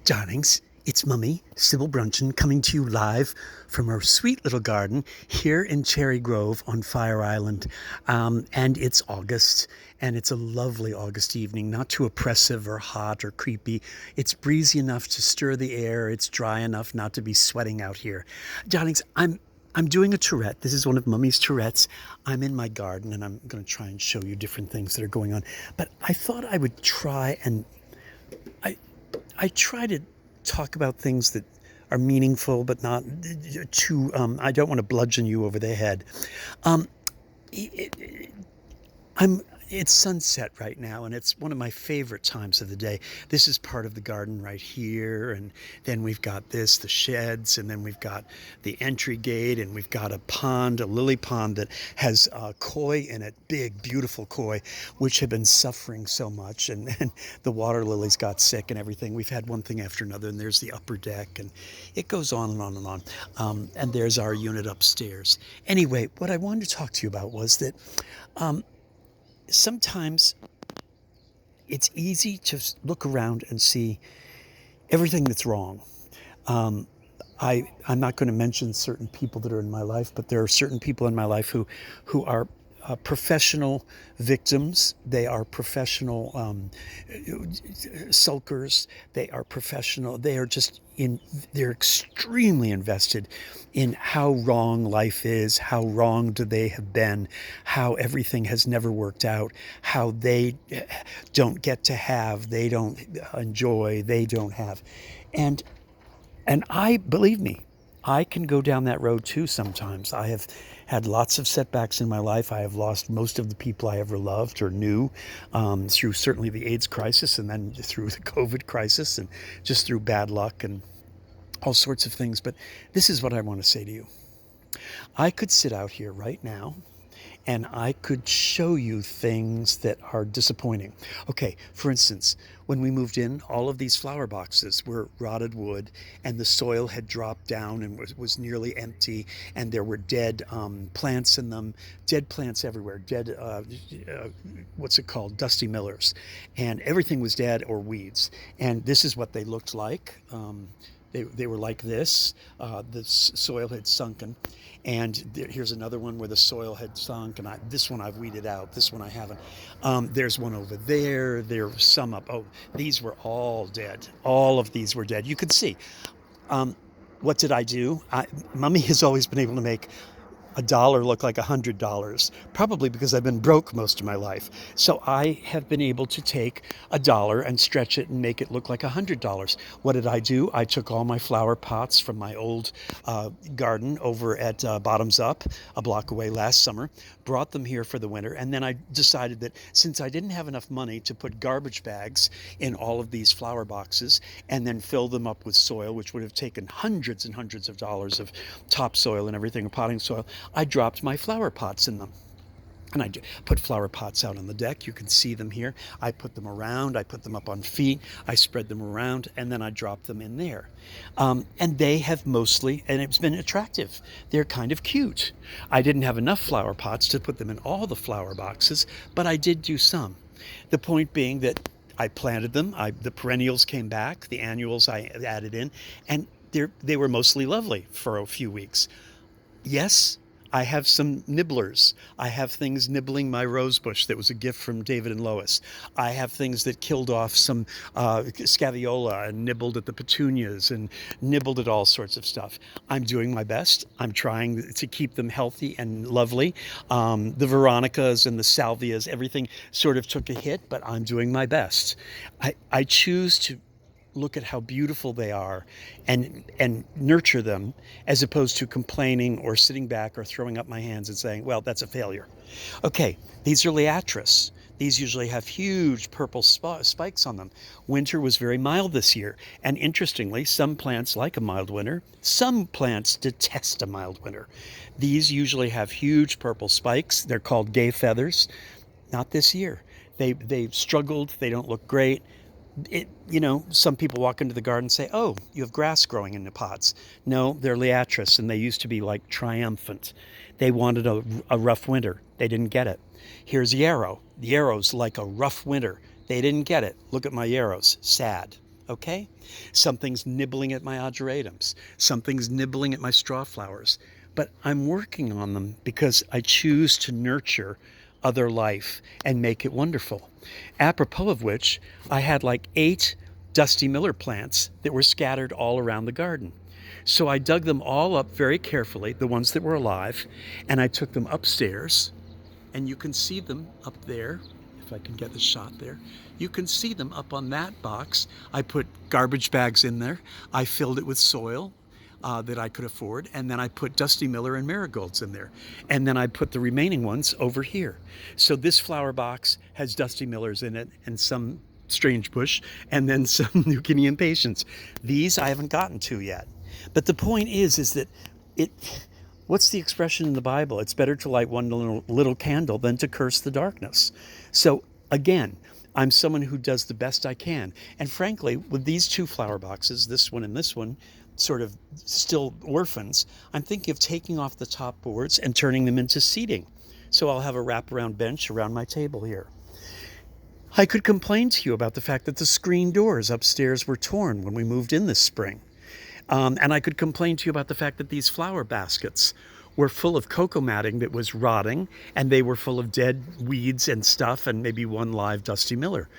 Darlings, it's Mummy, Sybil Bruncheon, coming to you live from our sweet little garden here in Cherry Grove on Fire Island. And it's August, and it's a lovely August evening, not too oppressive or hot or creepy. It's breezy enough to stir the air. It's dry enough not to be sweating out here. Darlings, I'm doing a Tour-ette. This is one of Mummy's Tourette's. I'm in my garden, and I'm going to try and show you different things that are going on. But I thought I would try and I try to talk about things that are meaningful, but not too. I don't want to bludgeon you over the head. Um, I'm. It's sunset right now, and it's one of my favorite times of the day. This is part of the garden right here, and then we've got the sheds, and then we've got the entry gate, and we've got a pond, a lily pond that has koi in it, big, beautiful koi, which have been suffering so much, and the water lilies got sick and everything. We've had one thing after another, and there's the upper deck, and it goes on and on and on. And there's our unit upstairs. Anyway, what I wanted to talk to you about was that sometimes it's easy to look around and see everything that's wrong. I'm not going to mention certain people that are in my life, but there are certain people in my life who are professional victims. They are professional sulkers. They are professional. They are just they're extremely invested in how wrong life is, how wronged they have been, how everything has never worked out, how they don't get to have, they don't enjoy, they don't have. And believe me, I can go down that road too sometimes. I have had lots of setbacks in my life. I have lost most of the people I ever loved or knew through certainly the AIDS crisis, and then through the COVID crisis, and just through bad luck and all sorts of things. But this is what I want to say to you. I could sit out here right now and I could show you things that are disappointing. Okay, for instance, when we moved in, all of these flower boxes were rotted wood, and the soil had dropped down and was nearly empty, and there were dead plants in them, dead plants everywhere, dead, what's it called, dusty millers, and everything was dead or weeds. And this is what they looked like. They were like this. The soil had sunken. And here's another one where the soil had sunk, and this one I've weeded out. This one I haven't. There's one over there. There's some up. Oh, these were all dead. All of these were dead. You could see. What did I do? Mummy has always been able to make $1 look like $100, probably because I've been broke most of my life. So I have been able to take $1 and stretch it and make it look like $100. What did I do? I took all my flower pots from my old garden over at Bottoms Up, a block away last summer, brought them here for the winter, and then I decided that since I didn't have enough money to put garbage bags in all of these flower boxes and then fill them up with soil, which would have taken hundreds and hundreds of dollars of topsoil and everything, potting soil, I dropped my flower pots in them. And I put flower pots out on the deck. You can see them here. I put them around. I put them up on feet. I spread them around, and then I dropped them in there. And they have mostly, and it's been attractive. They're kind of cute. I didn't have enough flower pots to put them in all the flower boxes, but I did do some. The point being that I planted them. The perennials came back. The annuals I added in, and they were mostly lovely for a few weeks. Yes, I have some nibblers. I have things nibbling my rose bush that was a gift from David and Lois. I have things that killed off some scaviola and nibbled at the petunias and nibbled at all sorts of stuff. I'm doing my best. I'm trying to keep them healthy and lovely. The veronicas and the salvias, everything sort of took a hit, but I'm doing my best. I choose to look at how beautiful they are and nurture them, as opposed to complaining or sitting back or throwing up my hands and saying, well, that's a failure. Okay, these are liatris. These usually have huge purple spikes on them. Winter was very mild this year, and interestingly, some plants like a mild winter. Some plants detest a mild winter. These usually have huge purple spikes. They're called gay feathers. Not this year. They've struggled. They don't look great. Some people walk into the garden and say, oh, you have grass growing in the pots. No, they're liatris, and they used to be like triumphant. They wanted a rough winter. They didn't get it. Here's yarrow. The yarrow's like a rough winter. They didn't get it. Look at my yarrows. Sad. Okay? Something's nibbling at my ageratums. Something's nibbling at my straw flowers. But I'm working on them because I choose to nurture other life and make it wonderful. Apropos of which, I had like 8 Dusty Miller plants that were scattered all around the garden. So I dug them all up very carefully, the ones that were alive, and I took them upstairs, and you can see them up there. If I can get the shot there, you can see them up on that box. I put garbage bags in there. I filled it with soil that I could afford, and then I put Dusty Miller and marigolds in there, and then I put the remaining ones over here. So this flower box has Dusty Millers in it and some strange bush, and then some New Guinea impatiens. These I haven't gotten to yet. But the point is that it what's the expression in the Bible? It's better to light one little candle than to curse the darkness. So again, I'm someone who does the best I can. And frankly, with these 2 flower boxes, this one and this one, sort of still orphans, I'm thinking of taking off the top boards and turning them into seating. So I'll have a wraparound bench around my table here. I could complain to you about the fact that the screen doors upstairs were torn when we moved in this spring. And I could complain to you about the fact that these flower baskets were full of cocoa matting that was rotting, and they were full of dead weeds and stuff, and maybe one live Dusty Miller.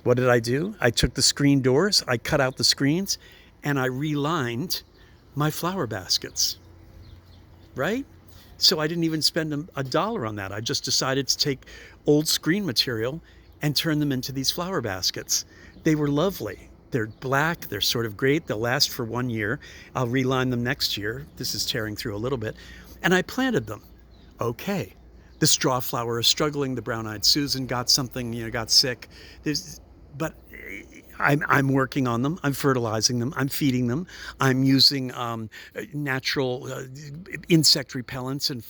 What did I do? I took the screen doors, I cut out the screens, and I relined my flower baskets, right? So I didn't even spend a dollar on that. I just decided to take old screen material and turn them into these flower baskets. They were lovely. They're black, they're sort of great, they'll last for 1 year. I'll reline them next year. This is tearing through a little bit. And I planted them. Okay. The straw flower is struggling, the brown-eyed Susan got something, got sick. But I'm working on them, I'm fertilizing them, I'm feeding them, I'm using natural insect repellents and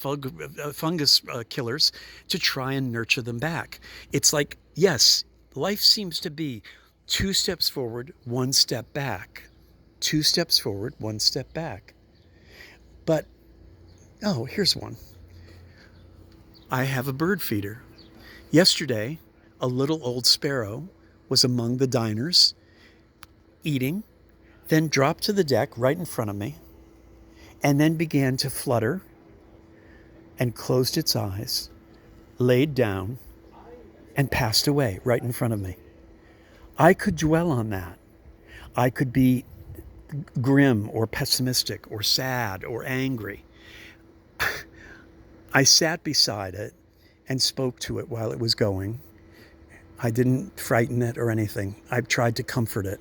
fungus killers to try and nurture them back. It's like, yes, life seems to be 2 steps forward, 1 step back. 2 steps forward, 1 step back. But, oh, here's one. I have a bird feeder. Yesterday, a little old sparrow was among the diners, eating, then dropped to the deck right in front of me, and then began to flutter and closed its eyes, laid down, and passed away right in front of me. I could dwell on that. I could be grim or pessimistic or sad or angry. I sat beside it and spoke to it while it was going. I didn't frighten it or anything. I tried to comfort it.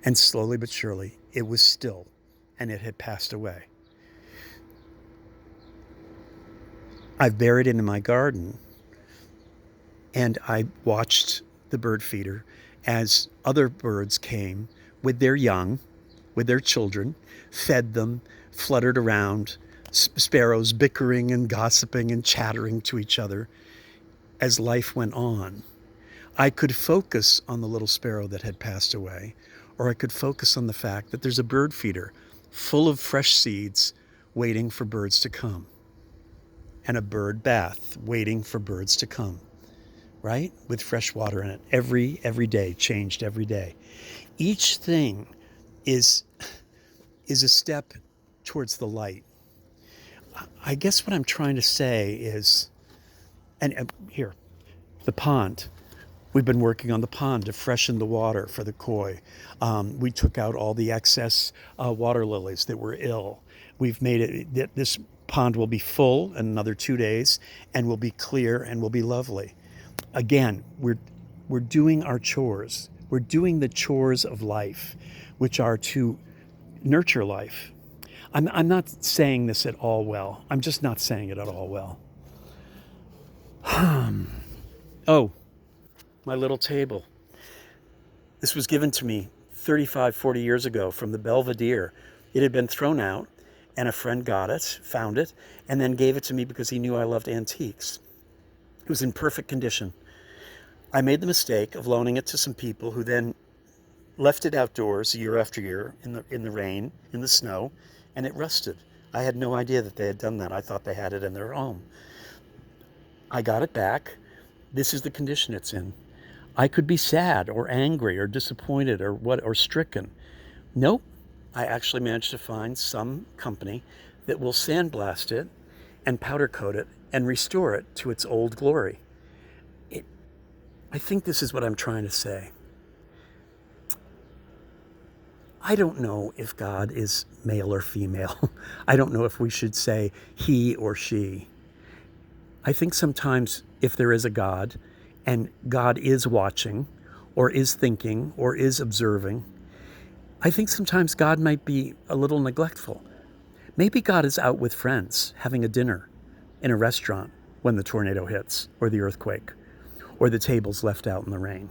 And slowly but surely, it was still, and it had passed away. I've buried it in my garden, and I watched the bird feeder as other birds came with their young, with their children, fed them, fluttered around, sparrows bickering and gossiping and chattering to each other as life went on. I could focus on the little sparrow that had passed away, or I could focus on the fact that there's a bird feeder full of fresh seeds waiting for birds to come, and a bird bath waiting for birds to come, right? With fresh water in it every day, changed every day. Each thing is a step towards the light. I guess what I'm trying to say is, and here, the pond. We've been working on the pond to freshen the water for the koi. We took out all the excess water lilies that were ill. We've made it, this pond will be full in another 2 days and will be clear and will be lovely. Again, we're doing our chores. We're doing the chores of life, which are to nurture life. I'm not saying this at all well. I'm just not saying it at all well. Oh, my little table. This was given to me 35, 40 years ago from the Belvedere. It had been thrown out, and a friend got it, found it, and then gave it to me because he knew I loved antiques. It was in perfect condition. I made the mistake of loaning it to some people who then left it outdoors year after year in the rain, in the snow, and it rusted. I had no idea that they had done that. I thought they had it in their home. I got it back. This is the condition it's in. I could be sad or angry or disappointed or stricken. Nope. I actually managed to find some company that will sandblast it and powder coat it and restore it to its old glory. It, I think this is what I'm trying to say. I don't know if God is male or female. I don't know if we should say he or she. I think sometimes if there is a God and God is watching or is thinking or is observing, I think sometimes God might be a little neglectful. Maybe God is out with friends having a dinner in a restaurant when the tornado hits or the earthquake or the table's left out in the rain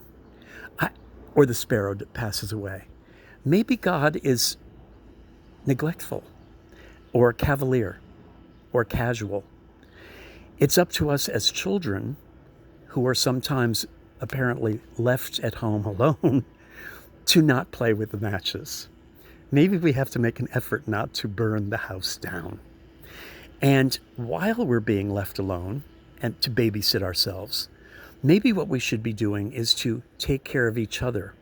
or the sparrow passes away. Maybe God is neglectful or cavalier or casual. It's up to us as children who are sometimes apparently left at home alone to not play with the matches. Maybe we have to make an effort not to burn the house down. And while we're being left alone and to babysit ourselves, maybe what we should be doing is to take care of each other.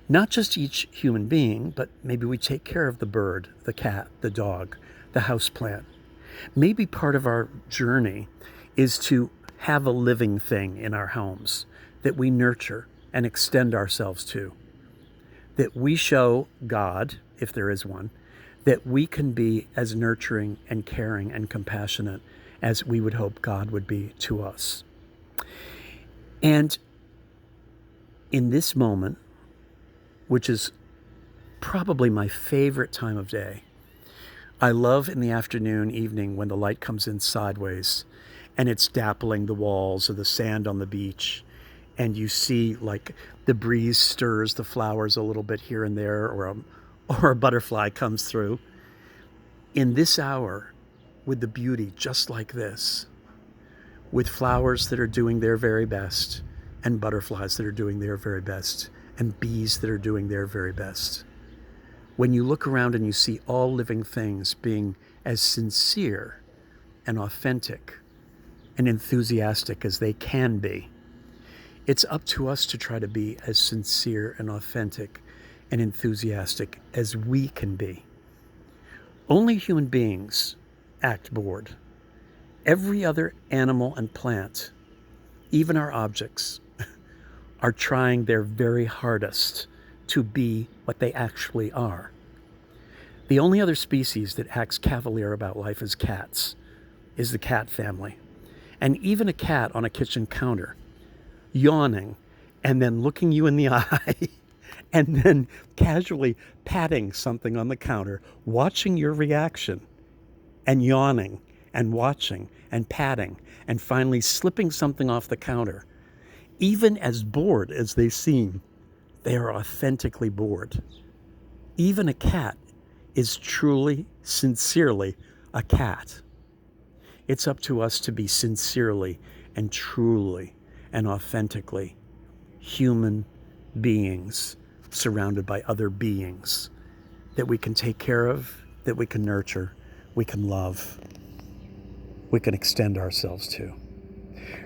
Not just each human being, but maybe we take care of the bird, the cat, the dog, the houseplant. Maybe part of our journey is to have a living thing in our homes that we nurture and extend ourselves to, that we show God, if there is one, that we can be as nurturing and caring and compassionate as we would hope God would be to us. And in this moment, which is probably my favorite time of day, I love in the afternoon, evening, when the light comes in sideways and it's dappling the walls or the sand on the beach, and you see like the breeze stirs the flowers a little bit here and there, or a butterfly comes through. In this hour, with the beauty just like this, with flowers that are doing their very best, and butterflies that are doing their very best, and bees that are doing their very best, when you look around and you see all living things being as sincere and authentic and enthusiastic as they can be, it's up to us to try to be as sincere and authentic and enthusiastic as we can be. Only human beings act bored. Every other animal and plant, even our objects, are trying their very hardest to be what they actually are. The only other species that acts cavalier about life is cats, is the cat family. And even a cat on a kitchen counter, yawning and then looking you in the eye and then casually patting something on the counter, watching your reaction and yawning and watching and patting and finally slipping something off the counter. Even as bored as they seem, they are authentically bored. Even a cat is truly, sincerely a cat. It's up to us to be sincerely and truly and authentically human beings surrounded by other beings that we can take care of, that we can nurture, we can love, we can extend ourselves to.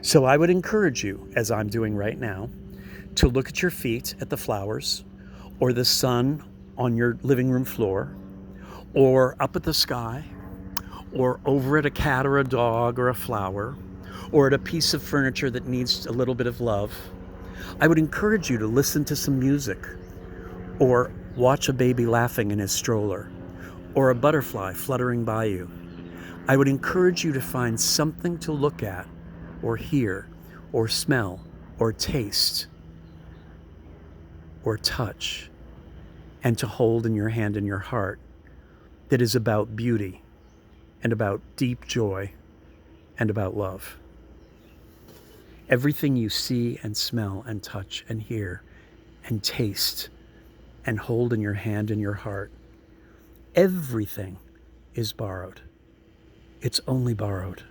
So I would encourage you, as I'm doing right now, to look at your feet at the flowers, or the sun on your living room floor, or up at the sky, or over at a cat or a dog or a flower, or at a piece of furniture that needs a little bit of love. I would encourage you to listen to some music, or watch a baby laughing in his stroller, or a butterfly fluttering by you. I would encourage you to find something to look at, or hear, or smell, or taste, or touch, and to hold in your hand and your heart, that is about beauty and about deep joy and about love. Everything you see and smell and touch and hear and taste and hold in your hand and your heart, everything is borrowed. It's only borrowed.